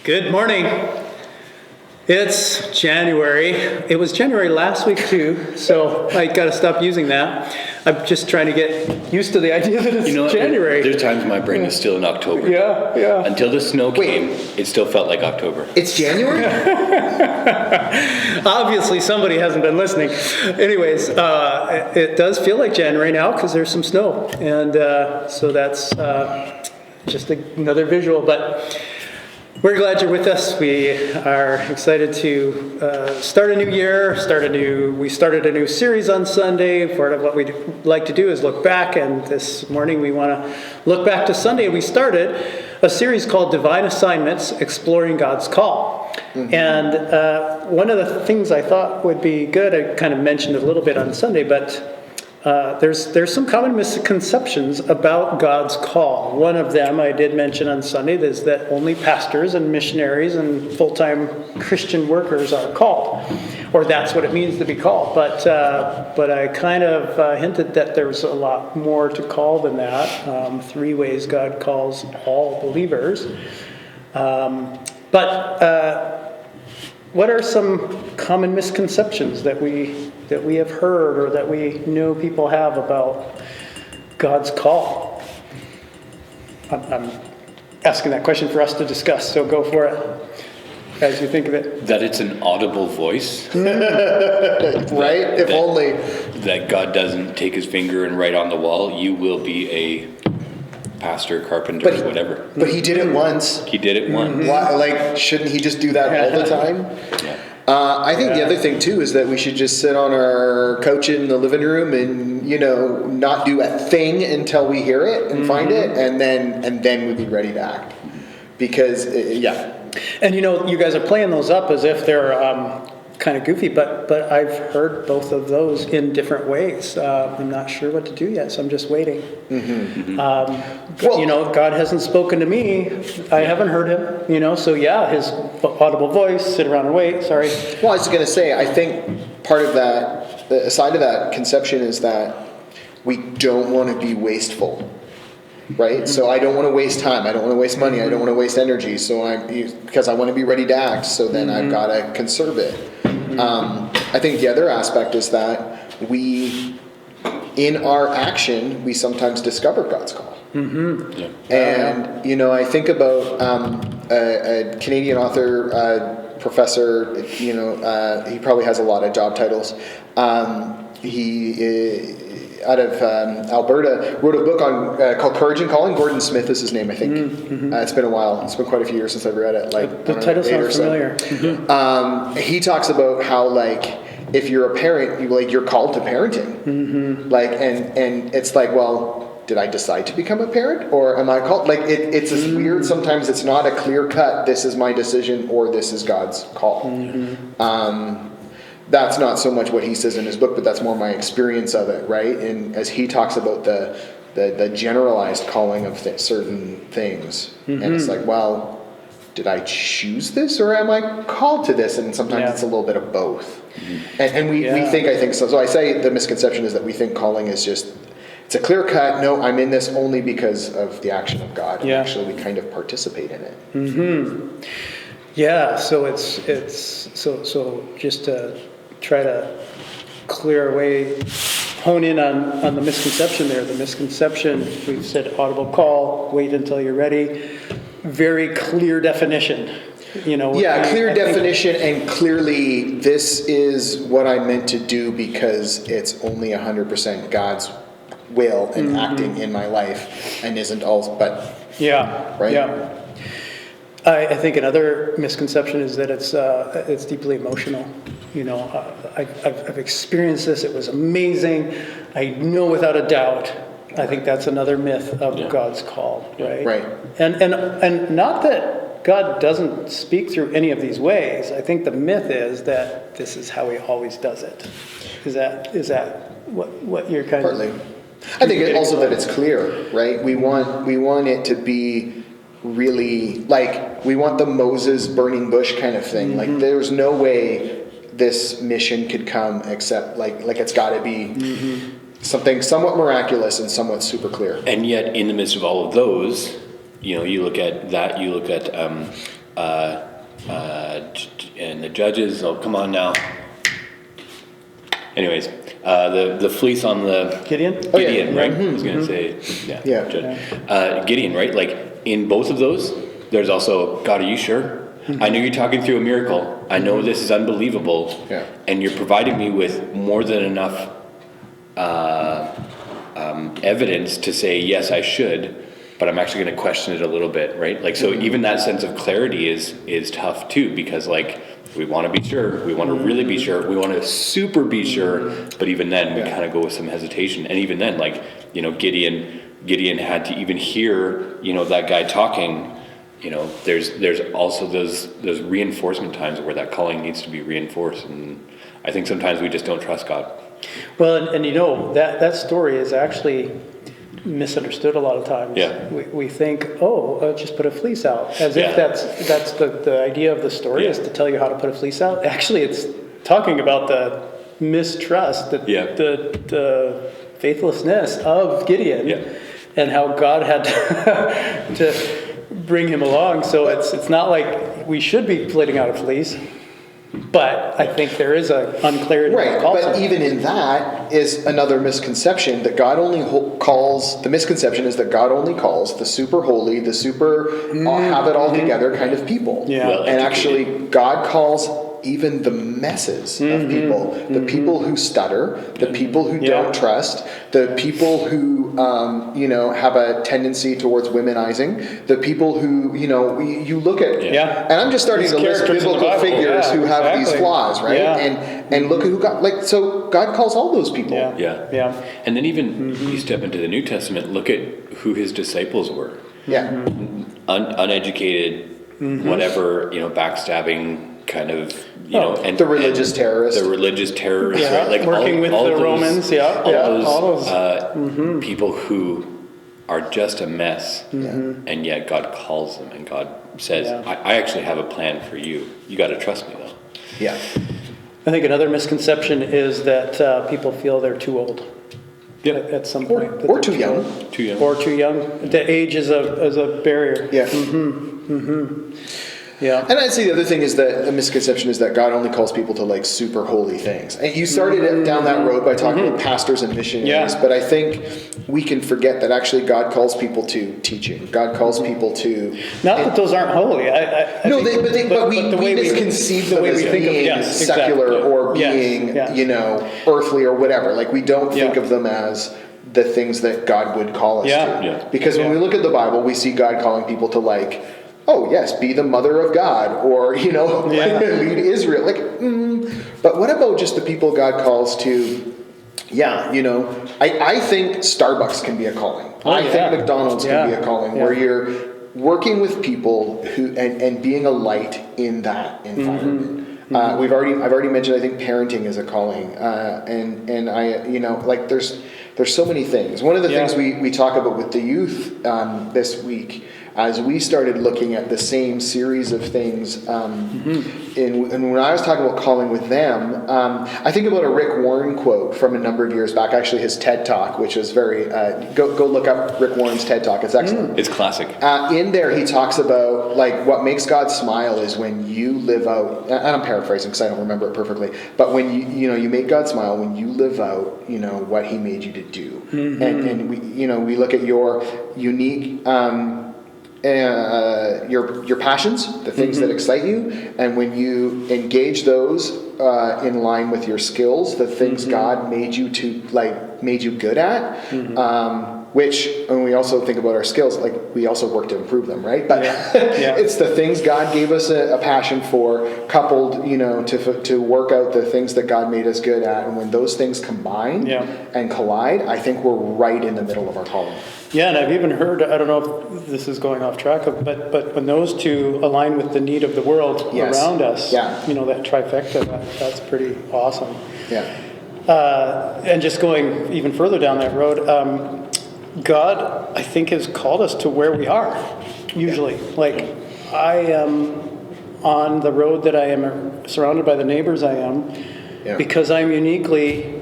Good morning. It's January. It was January last week too, so I got to stop using that. I'm just trying to get used to the idea that it's January. There's times my brain is still in October. Yeah. Until the snow came, it still felt like October. It's January? Obviously, somebody hasn't been listening. Anyways, it does feel like January now because there's some snow, and so that's just another visual. But we're glad you're with us. We are excited to start a new year. We started a new series on Sunday. Part of what we like to do is look back, and this morning we want to look back to Sunday. We started a series called Divine Assignments: Exploring God's Call. Mm-hmm. And one of the things I thought would be good, I kind of mentioned a little bit on Sunday, but there's some common misconceptions about God's call. One of them I did mention on Sunday is that only pastors and missionaries and full-time Christian workers are called, or that's what it means to be called. But I kind of hinted that there's a lot more to call than that. 3 ways God calls all believers. What are some common misconceptions that we have heard or that we know people have about God's call? I'm asking that question for us to discuss, so go for it as you think of it. That it's an audible voice. Right? If only. That God doesn't take his finger and write on the wall, you will be a pastor, carpenter, whatever. But he did it once. He did it once. Why, shouldn't he just do that all the time? Yeah. I think the other thing too is that we should just sit on our couch in the living room and not do a thing until we hear it and find it, and then we'd be ready to act. Because And you guys are playing those up as if they're kind of goofy, but I've heard both of those in different ways. I'm not sure what to do yet, so I'm just waiting. Mm-hmm. God hasn't spoken to me. I haven't heard him. So his audible voice, sit around and wait. Sorry. Well, I was going to say, I think part of that, the side of that conception is that we don't want to be wasteful. Right? Mm-hmm. So I don't want to waste time. I don't want to waste money. I don't want to waste energy. Because I want to be ready to act. So then I've got to conserve it. I think the other aspect is that in our action, we sometimes discover God's call. Mm-hmm. Yeah. And, I think about a Canadian author, professor, he probably has a lot of job titles. He out of Alberta, wrote a book called Courage and Calling. Gordon Smith is his name, I think. Mm-hmm. It's been a while. It's been quite a few years since I've read it. The title sounds familiar. Mm-hmm. He talks about how, if you're a parent, you're called to parenting. Mm-hmm. And it's well, did I decide to become a parent, or am I called? It's this weird. Sometimes it's not a clear cut. This is my decision, or this is God's call. Mm-hmm. That's not so much what he says in his book, but that's more my experience of it, right? And as he talks about the generalized calling of certain things, and it's did I choose this, or am I called to this? And sometimes it's a little bit of both. Mm-hmm. And we think so. So I say the misconception is that we think calling is just, it's a clear cut, no, I'm in this only because of the action of God. And actually we kind of participate in it. Mm-hmm. Yeah, so it's so just to try to clear away, hone in on the misconception there. The misconception, we've said audible call, wait until you're ready. Very clear definition. Clear definition, and clearly this is what I meant to do because it's only 100% God's will and acting in my life, and isn't all, but right? Yeah. I think another misconception is that it's deeply emotional. I've experienced this. It was amazing. I know without a doubt. I think that's another myth of God's call, right? Right. And not that God doesn't speak through any of these ways. I think the myth is that this is how he always does it. Is that what you're kind Partly. of? I think also that it's clear, right? We want it to be really we want the Moses burning bush kind of thing. Mm-hmm. There's no way this mission could come except it's got to be something somewhat miraculous and somewhat super clear. And yet, in the midst of all of those, you look at that. You look at and the judges, oh, come on now. Anyways, the fleece on the Gideon? Gideon, right? I was gonna say, Yeah. Gideon, right? Like in both of those, there's also, God, are you sure? I know you're talking through a miracle. I know this is unbelievable, and you're providing me with more than enough evidence to say yes, I should. But I'm actually going to question it a little bit, right? Like, so even that sense of clarity is tough too, because like we want to be sure, we want to really be sure, we want to super be sure, but even then we kind of go with some hesitation. And even then, like, you know, Gideon had to even hear, you know, that guy talking. You know, there's also those reinforcement times where that calling needs to be reinforced, and I think sometimes we just don't trust God. Well, and you know, that story is actually misunderstood a lot of times. Yeah. We think, just put a fleece out, as if that's the idea of the story is to tell you how to put a fleece out. Actually, it's talking about the mistrust, the faithlessness of Gideon, and how God had to bring him along. So it's not like we should be putting out a fleece. But I think there is an unclarity. Right, but even in that is another misconception that God only calls, the misconception is that God only calls the super holy, the super have it all together kind of people. Yeah. Well and educated. actually God calls even the messes of people, the people who stutter, the people who don't trust, the people who, have a tendency towards womenizing, the people who, you look at, and I'm just starting to list biblical figures who have these flaws, right? And look at who God, so God calls all those people. Yeah. And then even you step into the New Testament, look at who his disciples were. Yeah. Uneducated, whatever, backstabbing kind of, and the religious terrorists. The religious terrorists, right? Like working with all the those, Romans, all those people who are just a mess, and yet God calls them, and God says, I actually have a plan for you. You got to trust me, though. Yeah. I think another misconception is that people feel they're too old. At some point. Or too young. Too young. Or too young. The age is a barrier. Yeah. Yeah. And I'd say the other thing is that the misconception is that God only calls people to like super holy things. And you started down that road by talking about pastors and missionaries, but I think we can forget that actually God calls people to teaching. God calls people to... Not that those aren't holy. But we misconceive them as being secular or being, earthly or whatever. Like we don't think of them as the things that God would call us to. Yeah. Because when we look at the Bible, we see God calling people to like... oh yes, be the mother of God, or lead Israel. But what about just the people God calls to? I think Starbucks can be a calling. I think McDonald's can be a calling, where you're working with people who and being a light in that environment. I've already mentioned, I think parenting is a calling, and I there's so many things. One of the things we talk about with the youth this week, as we started looking at the same series of things, and when I was talking about calling with them, I think about a Rick Warren quote from a number of years back, actually his TED Talk, which is very, go look up Rick Warren's TED Talk, it's excellent. It's classic. In there he talks about, like, what makes God smile is when you live out, and I'm paraphrasing because I don't remember it perfectly, but when you make God smile when you live out, what he made you to do. And we look at your unique, your passions, the things that excite you, and when you engage those in line with your skills, the things God made you good at, which, when we also think about our skills, like we also work to improve them, right? But it's the things God gave us a passion for, coupled, to work out the things that God made us good at, and when those things combine and collide, I think we're right in the middle of our calling. Yeah, and I've even heard, I don't know if this is going off track, but when those two align with the need of the world around us, that trifecta, that's pretty awesome. Yeah. And just going even further down that road, God, I think, has called us to where we are, usually. Like, I am on the road that I am, surrounded by the neighbors I am, because I'm uniquely,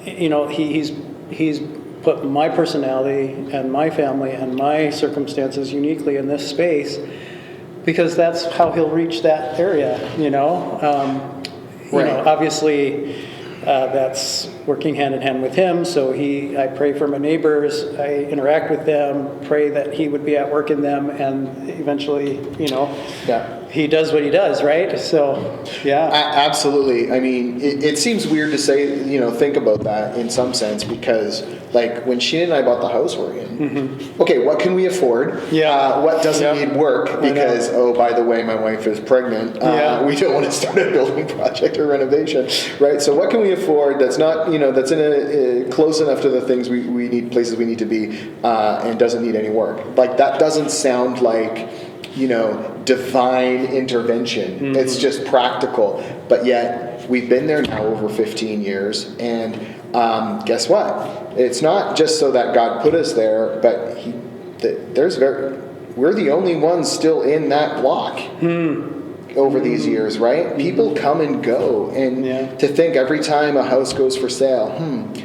he's put my personality and my family and my circumstances uniquely in this space. because that's how he'll reach that area, you know. Right. Obviously, that's working hand in hand with him. So I pray for my neighbors, I interact with them, pray that he would be at work in them, and eventually, Yeah. he does what he does, right? So, yeah. Absolutely. I mean, it seems weird to say, think about that in some sense, because like when Sheena and I bought the house we're in, okay, what can we afford? Yeah. What doesn't Yeah. need work? Because, oh, by the way, my wife is pregnant. Yeah. We don't want to start a building project or renovation, right? So what can we afford that's not, that's in a close enough to the things we need, places we need to be, and doesn't need any work? Like that doesn't sound like, divine intervention. It's just practical. But yet we've been there now over 15 years, and guess what? It's not just so that God put us there, but we're the only ones still in that block over these years, right? People come and go, and to think every time a house goes for sale,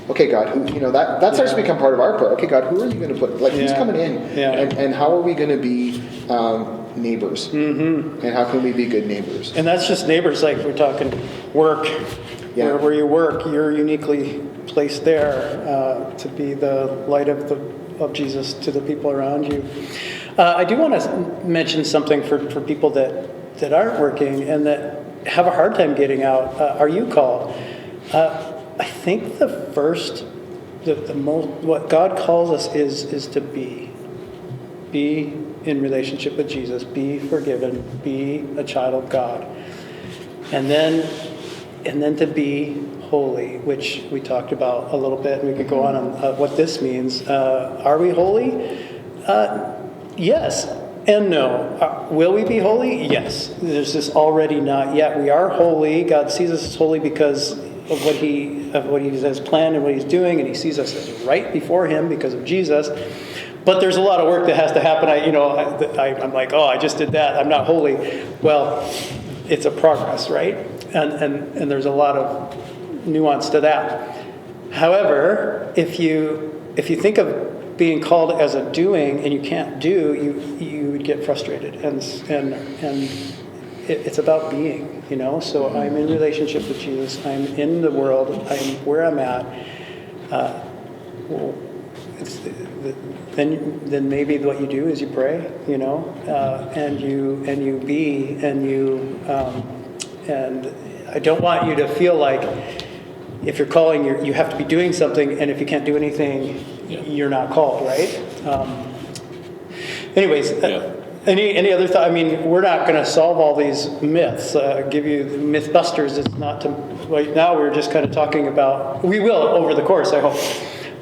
okay, God, who, that starts to become part of our prayer. Okay, God, who are you going to put? Like, who's coming in, and how are we going to be neighbors, and how can we be good neighbors? And that's just neighbors, like we're talking work. Yeah. Where you work, you're uniquely placed there to be the light of Jesus to the people around you. I do want to mention something for people that aren't working and that have a hard time getting out. Are you called? I think the most what God calls us is to be in relationship with Jesus, be forgiven, be a child of God, and then to be holy, which we talked about a little bit. We could go on what this means. Are we holy? Yes and no. Will we be holy? Yes. There's this already not yet. We are holy. God sees us as holy because of what He has planned and what He's doing, and He sees us as right before Him because of Jesus. But there's a lot of work that has to happen. I'm like, I just did that. I'm not holy. Well, it's a progress, right? And there's a lot of nuance to that. However, if you think of being called as a doing and you can't do, you would get frustrated. And it's about being, So I'm in relationship with Jesus. I'm in the world. I'm where I'm at. Then maybe what you do is you pray, and you be, and I don't want you to feel like if you're calling, you have to be doing something, and if you can't do anything, you're not called, right? Anyways, any other thought? I mean, we're not going to solve all these myths. Give you Mythbusters. It's not to. Right now, we're just kind of talking about. We will over the course, I hope.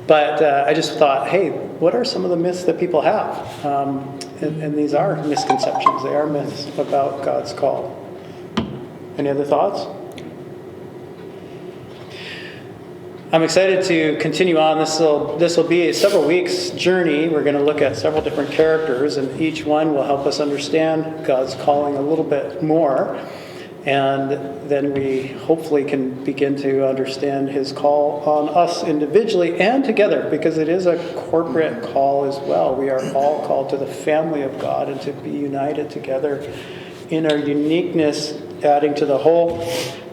But I just thought, hey, what are some of the myths that people have? And these are misconceptions. They are myths about God's call. Any other thoughts? I'm excited to continue on. This will be a several weeks journey. We're going to look at several different characters, and each one will help us understand God's calling a little bit more. And then we hopefully can begin to understand His call on us individually and together, because it is a corporate call as well. We are all called to the family of God and to be united together in our uniqueness, adding to the whole.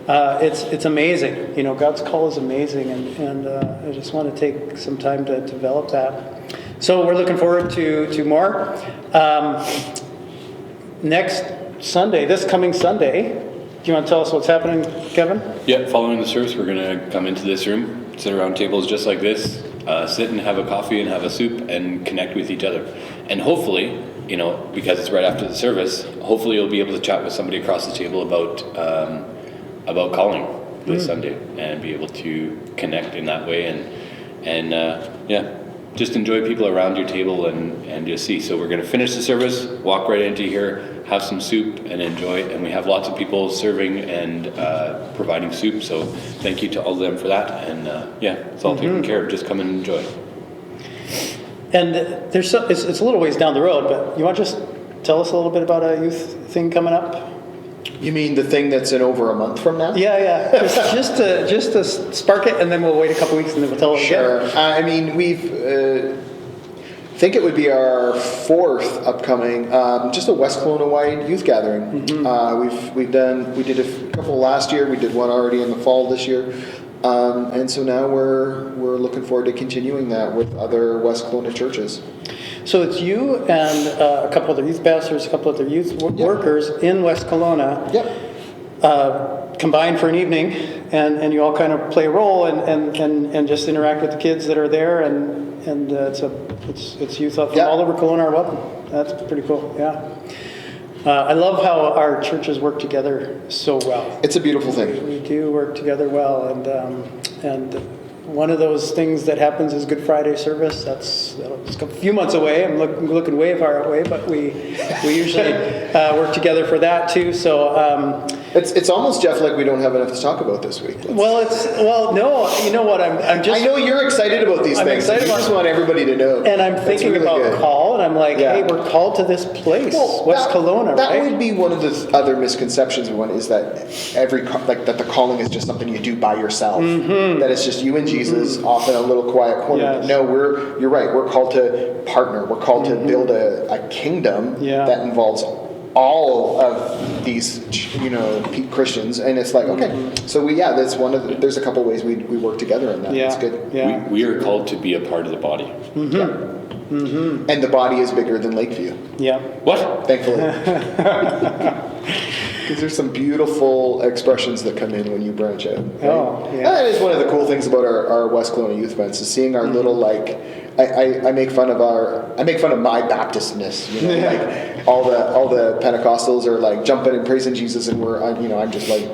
It's amazing. God's call is amazing, and I just want to take some time to develop that. So we're looking forward to more. Next Sunday, this coming Sunday, do you want to tell us what's happening, Kevin? Yeah, following the service, we're going to come into this room, sit around tables just like this, sit and have a coffee and have a soup and connect with each other. And hopefully, because it's right after the service, hopefully you'll be able to chat with somebody across the table about calling this Sunday and be able to connect in that way and just enjoy people around your table and just see. So we're going to finish the service, walk right into here, have some soup and enjoy it. And we have lots of people serving and providing soup. So thank you to all of them for that. And it's all taken care of. Just come and enjoy. And it's a little ways down the road, but you want to just tell us a little bit about a youth thing coming up? You mean the thing that's in over a month from now? Yeah. just to spark it, and then we'll wait a couple weeks and then we'll tell it again. Sure. I mean, think it would be our 4th upcoming, just a West Kelowna-wide youth gathering. We did a couple last year. We did one already in the fall this year, and so now we're looking forward to continuing that with other West Kelowna churches. So it's you and a couple other youth pastors, a couple other youth workers in West Kelowna. Yep. Combined for an evening, and you all kind of play a role and just interact with the kids that are there, and it's youth from all over Kelowna are welcome. That's pretty cool. Yeah. I love how our churches work together so well. It's a beautiful thing. We do work together well, and one of those things that happens is Good Friday service. It's a few months away. I'm looking way far away, but we usually work together for that too. So it's almost, Jeff, like we don't have enough to talk about this week. No. You know what? I'm just. I know you're excited about these I'm things. excited You just want everybody to know. And I'm thinking really about good. call, and I'm like, hey, we're called to this place, West Kelowna, that right? would be one of the other misconceptions. One is that that the calling is just something you do by yourself. That it's just you and Jesus off in a little quiet corner. Yes. No, you're right. We're called to partner. We're called to build a kingdom that involves all of these, Christians, and it's like, okay, so that's one of there's a couple ways we work together in that. Yeah. It's good. Yeah. We are called to be a part of the body. And the body is bigger than Lakeview, Yeah. What? thankfully. Because there's some beautiful expressions that come in when you branch out. Right? Oh, yeah. That is one of the cool things about our West Kelowna youth events is seeing our little I make fun of my Baptistness. Like all the Pentecostals are like jumping and praising Jesus, and I'm just like.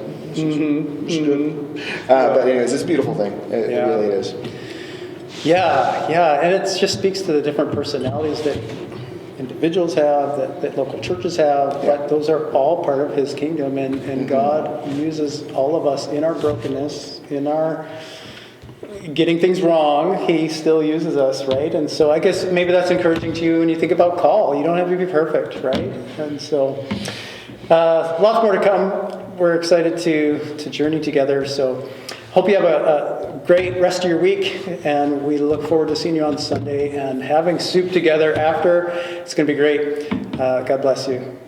But anyways, it's a beautiful thing. It really is. Yeah, and it just speaks to the different personalities that individuals have, that local churches have, but those are all part of His kingdom, and God uses all of us in our brokenness, in our getting things wrong. He still uses us, right? And so I guess maybe that's encouraging to you when you think about call. You don't have to be perfect, right? And so lots more to come. We're excited to journey together. So hope you have a great rest of your week, and we look forward to seeing you on Sunday and having soup together after. It's going to be great. God bless you.